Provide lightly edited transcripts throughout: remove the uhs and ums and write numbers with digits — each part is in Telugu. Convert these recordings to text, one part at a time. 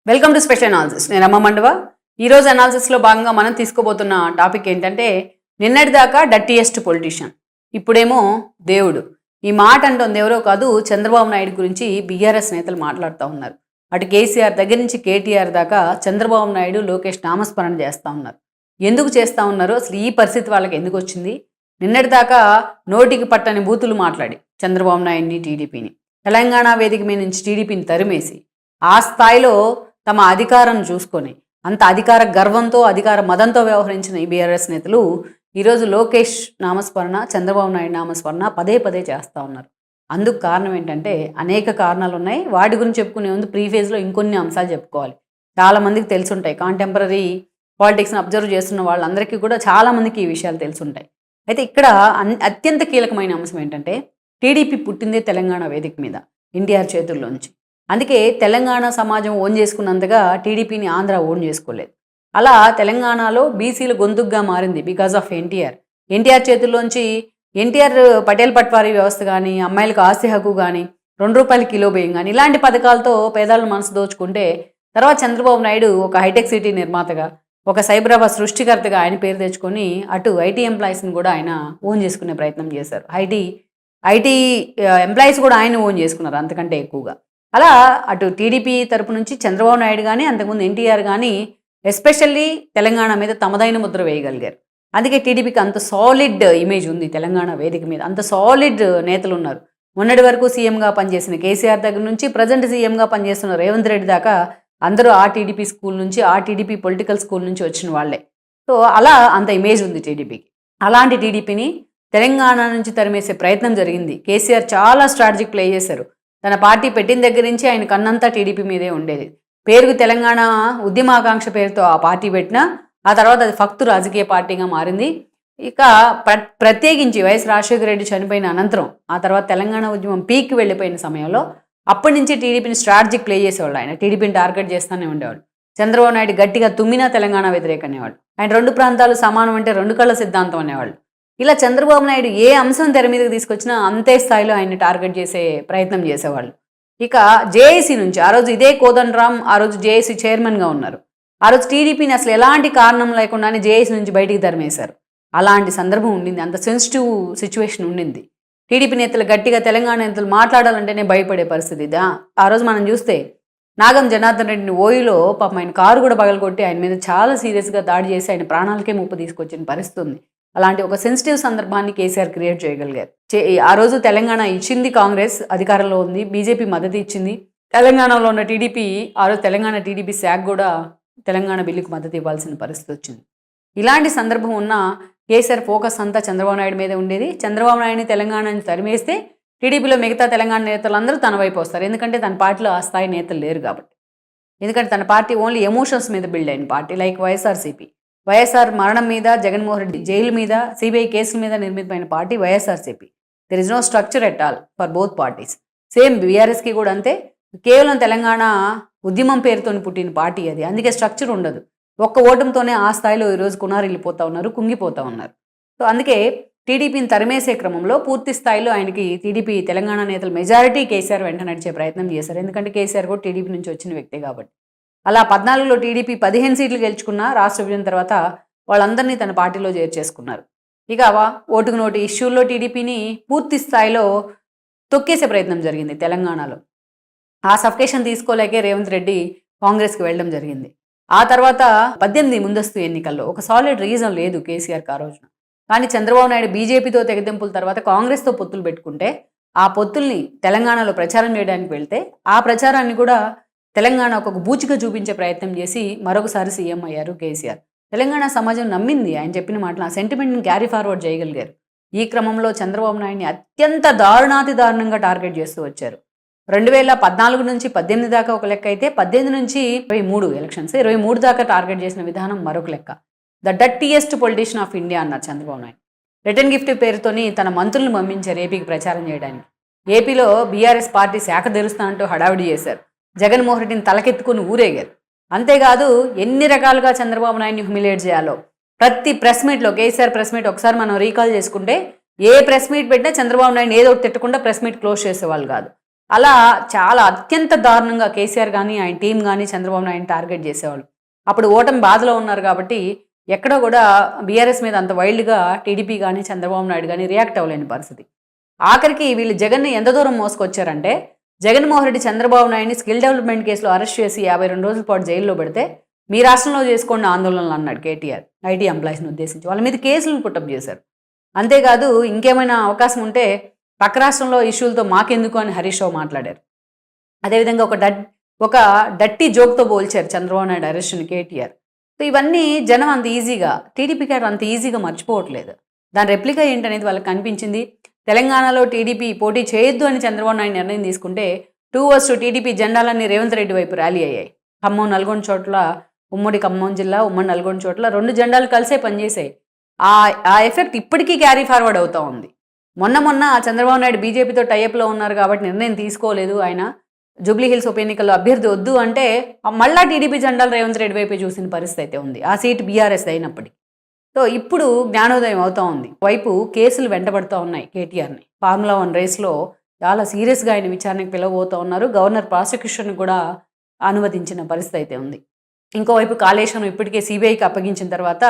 Welcome to special analysis. నేను అమ్మ మండవ. ఈరోజు అనాలిసిస్లో భాగంగా మనం తీసుకోబోతున్న టాపిక్ ఏంటంటే నిన్నటిదాకా డట్టియెస్ట్ పొలిటీషియన్, ఇప్పుడేమో దేవుడు. ఈ మాట అంటుంది ఎవరో కాదు, చంద్రబాబు నాయుడు గురించి బీఆర్ఎస్ నేతలు మాట్లాడుతూ ఉన్నారు. అటు కేసీఆర్ దగ్గర నుంచి కేటీఆర్ దాకా చంద్రబాబు నాయుడు, లోకేష్ నామస్మరణ చేస్తూ ఉన్నారు. ఎందుకు చేస్తూ ఉన్నారు, అసలు ఈ పరిస్థితి వాళ్ళకి ఎందుకు వచ్చింది? నిన్నటిదాకా నోటికి పట్టని బూతులు మాట్లాడి చంద్రబాబు నాయుడిని, టీడీపీని, తెలంగాణ వేదిక మీద నుంచి టీడీపీని తరిమేసి ఆ స్థాయిలో తమ అధికారం చూసుకొని అంత అధికార గర్వంతో, అధికార మదంతో వ్యవహరించిన ఈ బీఆర్ఎస్ నేతలు ఈరోజు లోకేష్ నామస్మరణ, చంద్రబాబు నాయుడు నామస్మరణ పదే పదే చేస్తూ ఉన్నారు. అందుకు కారణం ఏంటంటే అనేక కారణాలు ఉన్నాయి. వాటి గురించి చెప్పుకునే ముందు ప్రీఫేజ్లో ఇంకొన్ని అంశాలు చెప్పుకోవాలి. చాలామందికి తెలుసుంటాయి. కాంటెంపరీ పాలిటిక్స్ని అబ్జర్వ్ చేస్తున్న వాళ్ళందరికీ కూడా చాలామందికి ఈ విషయాలు తెలుసుంటాయి. అయితే ఇక్కడ అత్యంత కీలకమైన అంశం ఏంటంటే టీడీపీ పుట్టిందే తెలంగాణ వేదిక మీద, ఎన్టీఆర్ చేతుల్లోంచి. అందుకే తెలంగాణ సమాజం ఓన్ చేసుకున్నంతగా టీడీపీని ఆంధ్ర ఓన్ చేసుకోలేదు. అలా తెలంగాణలో బీసీలు గొంతుగ్గా మారింది బికాజ్ ఆఫ్ ఎన్టీఆర్. ఎన్టీఆర్ చేతుల్లోంచి ఎన్టీఆర్ పటేల్ పట్వారీ వ్యవస్థ కానీ, అమ్మాయిలకు ఆస్తి హక్కు కానీ, ₹2 కిలో బియ్యం కానీ, ఇలాంటి పథకాలతో పేదల మనసు దోచుకుంటే తర్వాత చంద్రబాబు నాయుడు ఒక హైటెక్ సిటీ నిర్మాతగా, ఒక సైబరాబాద్ సృష్టికర్తగా ఆయన పేరు తెచ్చుకొని అటు ఐటీ ఎంప్లాయీస్ని కూడా ఆయన ఓన్ చేసుకునే ప్రయత్నం చేశారు. ఐటీ ఎంప్లాయీస్ కూడా ఆయన ఓన్ చేసుకున్నారు అంతకంటే ఎక్కువగా. అలా అటు టీడీపీ తరపు నుంచి చంద్రబాబు నాయుడు కానీ, అంతకుముందు ఎన్టీఆర్ కానీ ఎస్పెషల్లీ తెలంగాణ మీద తమదైన ముద్ర వేయగలిగారు. అందుకే టీడీపీకి అంత సాలిడ్ ఇమేజ్ ఉంది తెలంగాణ వేదిక మీద, అంత సాలిడ్ నేతలు ఉన్నారు. మొన్నటి వరకు సీఎంగా పనిచేసిన కేసీఆర్ దగ్గర నుంచి ప్రజెంట్ సీఎంగా పనిచేస్తున్న రేవంత్ రెడ్డి దాకా అందరూ ఆ టీడీపీ స్కూల్ నుంచి, ఆ టీడీపీ పొలిటికల్ స్కూల్ నుంచి వచ్చిన వాళ్ళే. సో అలా అంత ఇమేజ్ ఉంది టీడీపీకి. అలాంటి టీడీపీని తెలంగాణ నుంచి తరిమేసే ప్రయత్నం జరిగింది. కేసీఆర్ చాలా స్ట్రాటజిక్ ప్లే చేశారు. తన పార్టీ పెట్టిన దగ్గర నుంచి ఆయన కన్నంతా టీడీపీ మీదే ఉండేది. పేరుకు తెలంగాణ ఉద్యమాకాంక్ష పేరుతో ఆ పార్టీ పెట్టినా ఆ తర్వాత అది ఫక్తు రాజకీయ పార్టీగా మారింది. ఇక ప్రత్యేకించి వైఎస్ రాజశేఖర రెడ్డి చనిపోయిన అనంతరం ఆ తర్వాత తెలంగాణ ఉద్యమం పీక్కి వెళ్ళిపోయిన సమయంలో అప్పటి నుంచి టీడీపీని స్ట్రాటజిక్ ప్లే చేసేవాళ్ళు. ఆయన టీడీపీని టార్గెట్ చేస్తూనే ఉండేవాళ్ళు. చంద్రబాబు నాయుడు గట్టిగా తుమ్మినా తెలంగాణ వ్యతిరేక అనేవాళ్ళు. ఆయన 2 ప్రాంతాలు సమానం అంటే 2 కళ్ళ సిద్ధాంతం అనేవాళ్ళు. ఇలా చంద్రబాబు నాయుడు ఏ అంశం తెర మీదకి తీసుకొచ్చినా అంతే స్థాయిలో ఆయన్ని టార్గెట్ చేసే ప్రయత్నం చేసేవాళ్ళు. ఇక జేఏసీ నుంచి ఆ రోజు ఇదే కోదండరాం ఆ రోజు జేఏసీ చైర్మన్గా ఉన్నారు. ఆ రోజు టీడీపీని అసలు ఎలాంటి కారణం లేకుండానే జేఏసీ నుంచి బయటికి తరిమేశారు. అలాంటి సందర్భం ఉండింది, అంత సెన్సిటివ్ సిచ్యువేషన్ ఉండింది. టీడీపీ నేతలు గట్టిగా తెలంగాణ నేతలు మాట్లాడాలంటేనే భయపడే పరిస్థితి. ఆ రోజు మనం చూస్తే నాగం జనార్దన్ రెడ్డిని ఓయిలో పాపం ఆయన కారు కూడా పగలగొట్టి ఆయన మీద చాలా సీరియస్గా దాడి చేసి ఆయన ప్రాణాలకే ముప్పు తీసుకొచ్చిన పరిస్థితి ఉంది. అలాంటి ఒక సెన్సిటివ్ సందర్భాన్ని కేసీఆర్ క్రియేట్ చేయగలిగారు. ఆ రోజు తెలంగాణ ఇచ్చింది కాంగ్రెస్, అధికారంలో ఉంది, బీజేపీ మద్దతు ఇచ్చింది. తెలంగాణలో ఉన్న టీడీపీ ఆ రోజు తెలంగాణ టీడీపీ శాఖ కూడా తెలంగాణ బిల్లుకు మద్దతు ఇవ్వాల్సిన పరిస్థితి వచ్చింది. ఇలాంటి సందర్భం ఉన్న కేసీఆర్ ఫోకస్ అంతా చంద్రబాబు నాయుడు మీదే ఉండేది. చంద్రబాబు నాయుడిని తెలంగాణని తరిమేస్తే టీడీపీలో మిగతా తెలంగాణ నేతలందరూ తన వైపు వస్తారు. ఎందుకంటే తన పార్టీలో ఆ స్థాయి నేతలు లేరు కాబట్టి. ఎందుకంటే తన పార్టీ ఓన్లీ ఎమోషన్స్ మీద బిల్డ్ అయిన పార్టీ. లైక్ వైఎస్ఆర్సీపీ. వైఎస్ఆర్ మరణం మీద, జగన్మోహన్ రెడ్డి జైలు మీద, సిబిఐ కేసుల మీద నిర్మితమైన party YSRCP. There is no structure at all for both parties. Same బీఆర్ఎస్కి కూడా అంతే. కేవలం తెలంగాణ ఉద్యమం పేరుతో పుట్టిన పార్టీ అది. అందుకే స్ట్రక్చర్ ఉండదు. ఒక్క ఓటంతోనే ఆ స్థాయిలో ఈరోజు కునారిల్లిపోతూ ఉన్నారు, కుంగిపోతూ ఉన్నారు. సో అందుకే టీడీపీని తరిమేసే క్రమంలో పూర్తి స్థాయిలో ఆయనకి టీడీపీ తెలంగాణ నేతలు మెజారిటీ కేసీఆర్ వెంట నడిచే ప్రయత్నం చేశారు. ఎందుకంటే కేసీఆర్ కూడా టీడీపీ నుంచి వచ్చిన వ్యక్తే కాబట్టి. అలా 14లో టీడీపీ 15 సీట్లు గెలుచుకున్న రాష్ట్ర విభజన తర్వాత వాళ్ళందరినీ తన పార్టీలో చేర్చేసుకున్నారు. ఇక ఓటుకు నోటు ఇష్యూల్లో టీడీపీని పూర్తి స్థాయిలో తొక్కేసే ప్రయత్నం జరిగింది తెలంగాణలో. ఆ సఫికేషన్ తీసుకోలేకే రేవంత్ రెడ్డి కాంగ్రెస్కి వెళ్ళడం జరిగింది. ఆ తర్వాత 18 ముందస్తు ఎన్నికల్లో ఒక సాలిడ్ రీజన్ లేదు కేసీఆర్కి ఆ రోజున. కానీ చంద్రబాబు నాయుడు బీజేపీతో తెగదెంపుల తర్వాత కాంగ్రెస్తో పొత్తులు పెట్టుకుంటే ఆ పొత్తుల్ని తెలంగాణలో ప్రచారం చేయడానికి వెళ్తే ఆ ప్రచారాన్ని కూడా తెలంగాణ ఒక బూచిగా చూపించే ప్రయత్నం చేసి మరొకసారి సీఎం అయ్యారు కేసీఆర్. తెలంగాణ సమాజం నమ్మింది ఆయన చెప్పిన మాటలు. ఆ సెంటిమెంట్ని క్యారీ ఫార్వర్డ్ చేయగలిగారు. ఈ క్రమంలో చంద్రబాబు నాయుడిని అత్యంత దారుణాతి దారుణంగా టార్గెట్ చేస్తూ వచ్చారు. 2014 నుంచి 18 దాకా ఒక లెక్క అయితే 18 నుంచి 23 ఎలక్షన్స్ 23 దాకా టార్గెట్ చేసిన విధానం మరొక లెక్క. ద డట్టియెస్ట్ పొలిటీషియన్ ఆఫ్ ఇండియా అన్నారు చంద్రబాబు నాయుడు. రిటర్న్ గిఫ్ట్ పేరుతోని తన మంత్రులను పంపించారు ఏపీకి ప్రచారం చేయడానికి. ఏపీలో బీఆర్ఎస్ పార్టీ శాఖ తెరుస్తానంటూ హడావిడి చేశారు. జగన్మోహన్ రెడ్డిని తలకెత్తుకుని ఊరేగారు. అంతేకాదు ఎన్ని రకాలుగా చంద్రబాబు నాయుడిని హ్యూమిలేట్ చేయాలో ప్రతి ప్రెస్ మీట్లో, కేసీఆర్ ప్రెస్ మీట్ ఒకసారి మనం రీకాల్ చేసుకుంటే ఏ ప్రెస్ మీట్ పెట్టినా చంద్రబాబు నాయుడిని ఏదో ఒకటి తిట్టకుండా ప్రెస్ మీట్ క్లోజ్ చేసేవాళ్ళు కాదు. అలా చాలా అత్యంత దారుణంగా కేసీఆర్ కానీ ఆయన టీం కానీ చంద్రబాబు నాయుడు టార్గెట్ చేసేవాళ్ళు. అప్పుడు ఓటమి బాధలో ఉన్నారు కాబట్టి ఎక్కడో కూడా బీఆర్ఎస్ మీద అంత వైల్డ్గా టీడీపీ కానీ చంద్రబాబు నాయుడు కానీ రియాక్ట్ అవ్వలేని పరిస్థితి. ఆఖరికి వీళ్ళు జగన్ని ఎంత దూరం మోసుకొచ్చారంటే జగన్మోహన్ రెడ్డి చంద్రబాబు నాయుడిని స్కిల్ డెవలప్మెంట్ కేసులో అరెస్ట్ చేసి 52 రోజుల పాటు జైల్లో పెడితే మీ రాష్ట్రంలో చేసుకోండి ఆందోళనలు అన్నాడు కేటీఆర్ ఐటీ ఎంప్లాయీస్ని ఉద్దేశించి. వాళ్ళ మీద కేసులను పుట్టప్ చేశారు. అంతేకాదు ఇంకేమైనా అవకాశం ఉంటే పక్క రాష్ట్రంలో ఇష్యూలతో మాకెందుకు అని హరీష్ రావు మాట్లాడారు. అదేవిధంగా ఒక డట్టి జోక్తో పోల్చారు చంద్రబాబు నాయుడు అరెస్ట్ని కేటీఆర్. సో ఇవన్నీ జనం అంత ఈజీగా టీడీపీ గారు అంత ఈజీగా మర్చిపోవట్లేదు. దాని రెప్లికా ఏంటనేది వాళ్ళకి కనిపించింది. తెలంగాణలో టీడీపీ పోటీ చేయొద్దు అని చంద్రబాబు నాయుడు నిర్ణయం తీసుకుంటే 2 టీడీపీ జెండాలన్నీ రేవంత్ రెడ్డి వైపు ర్యాలీ అయ్యాయి. ఖమ్మం, నల్గొండ చోట్ల, ఉమ్మడి ఖమ్మం జిల్లా, ఉమ్మడి నల్గొండ చోట్ల 2 జెండాలు కలిసే పనిచేసాయి. ఆ ఎఫెక్ట్ ఇప్పటికీ క్యారీ ఫార్వర్డ్ అవుతూ ఉంది. మొన్న చంద్రబాబు నాయుడు బీజేపీతో టైఅప్లో ఉన్నారు కాబట్టి నిర్ణయం తీసుకోలేదు. ఆయన జూబ్లీ హిల్స్ ఉప ఎన్నికల్లో అభ్యర్థి వద్దు అంటే మళ్ళా టీడీపీ జెండాలు రేవంత్ రెడ్డి వైపే చూసిన పరిస్థితి అయితే ఉంది. ఆ సీట్ బీఆర్ఎస్ అయినప్పటికీ. సో ఇప్పుడు జ్ఞానోదయం అవుతూ ఉంది. వైపు కేసులు వెంటబడుతూ ఉన్నాయి కేటీఆర్ని. ఫార్ములా 1 రేస్లో చాలా సీరియస్గా ఆయన విచారణకు పిలవబోతూ ఉన్నారు. గవర్నర్ ప్రాసిక్యూషన్ కూడా అనుమతించిన పరిస్థితి అయితే ఉంది. ఇంకోవైపు కాళేశ్వరం ఇప్పటికే సిబిఐకి అప్పగించిన తర్వాత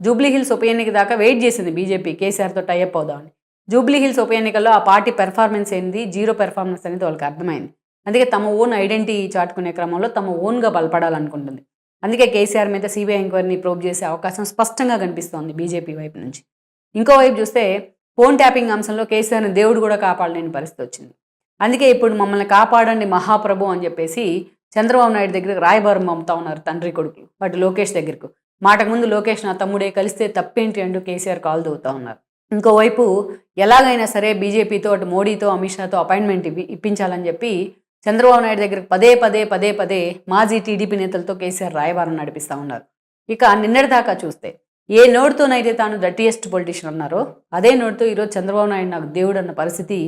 జూబ్లీ హిల్స్ ఉప ఎన్నిక దాకా వెయిట్ చేసింది బీజేపీ కేసీఆర్తో టైఅప్ అవుదామని. జూబ్లీ హిల్స్ ఉప ఎన్నికల్లో ఆ పార్టీ పెర్ఫార్మెన్స్ ఏంది, జీరో పెర్ఫార్మెన్స్ అనేది వాళ్ళకి అర్థమైంది. అందుకే తమ ఓన్ ఐడెంటిటీ చాటుకునే క్రమంలో తమ ఓన్గా బలపడాలనుకుంటుంది. అందుకే కేసీఆర్ మీద సిబిఐ ఎంక్వైరీని ప్రోబ్ చేసే అవకాశం స్పష్టంగా కనిపిస్తోంది బీజేపీ వైపు నుంచి. ఇంకోవైపు చూస్తే ఫోన్ ట్యాపింగ్ అంశంలో కేసీఆర్ని దేవుడు కూడా కాపాడలేని పరిస్థితి వచ్చింది. అందుకే ఇప్పుడు మమ్మల్ని కాపాడండి మహాప్రభు అని చెప్పేసి చంద్రబాబు నాయుడు దగ్గరకు రాయబారం పంపుతా ఉన్నారు తండ్రి కొడుకులు. బట్ లోకేష్ దగ్గరకు మాటకు ముందు లోకేష్ నా తమ్ముడే, కలిస్తే తప్పేంటి అంటూ కేసీఆర్ కాల్ దూవుతూ ఉన్నారు. ఇంకోవైపు ఎలాగైనా సరే బీజేపీతో అటు మోడీతో అమిత్ షాతో అపాయింట్మెంట్ ఇప్పించాలని చెప్పి చంద్రబాబు నాయుడు దగ్గరకు పదే మాజీ టీడీపీ నేతలతో కేసీఆర్ రాయబారం నడిపిస్తూ ఉన్నారు. ఇక నిన్నటిదాకా చూస్తే ఏ నోటుతోనైతే తాను డర్టీయెస్ట్ పొలిటీషియన్ అన్నారో అదే నోటుతో ఈరోజు చంద్రబాబు నాయుడు నాకు దేవుడు అన్న పరిస్థితి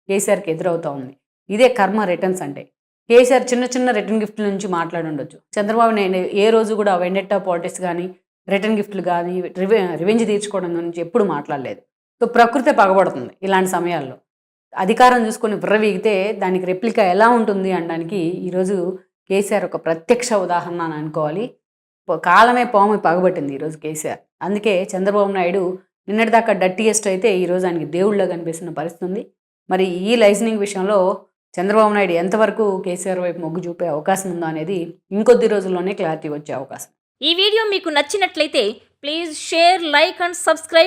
కేసీఆర్కి ఎదురవుతూ ఉంది. ఇదే కర్మ రిటర్న్స్ అంటే. కేసీఆర్ చిన్న రిటర్న్ గిఫ్ట్ల నుంచి మాట్లాడుండొచ్చు. చంద్రబాబు నాయుడు ఏ రోజు కూడా వెండెట్టా పాలిటిక్స్ కానీ రిటర్న్ గిఫ్ట్లు కానీ రివెంజ్ తీర్చుకోవడం గురించి ఎప్పుడు మాట్లాడలేదు. సో ప్రకృతి పగబడుతుంది ఇలాంటి సమయాల్లో. అధికారం చూసుకొని విర్రవీగితే దానికి రెప్లికా ఎలా ఉంటుంది అనడానికి ఈరోజు కేసీఆర్ ఒక ప్రత్యక్ష ఉదాహరణ అని అనుకోవాలి. కాలమే పాము పగబట్టింది ఈరోజు కేసీఆర్. అందుకే చంద్రబాబు నాయుడు నిన్నటిదాకా డర్టీయెస్ట్ అయితే ఈరోజు ఆయనకి దేవుళ్ళ కనిపిస్తున్న పరిస్థితి ఉంది. మరి ఈ లైసెన్సింగ్ విషయంలో చంద్రబాబు నాయుడు ఎంతవరకు కేసీఆర్ వైపు మొగ్గు చూపే అవకాశం ఉందో అనేది ఇంకొద్ది రోజుల్లోనే క్లారిటీ వచ్చే అవకాశం. ఈ వీడియో మీకు నచ్చినట్లయితే please share, like and subscribe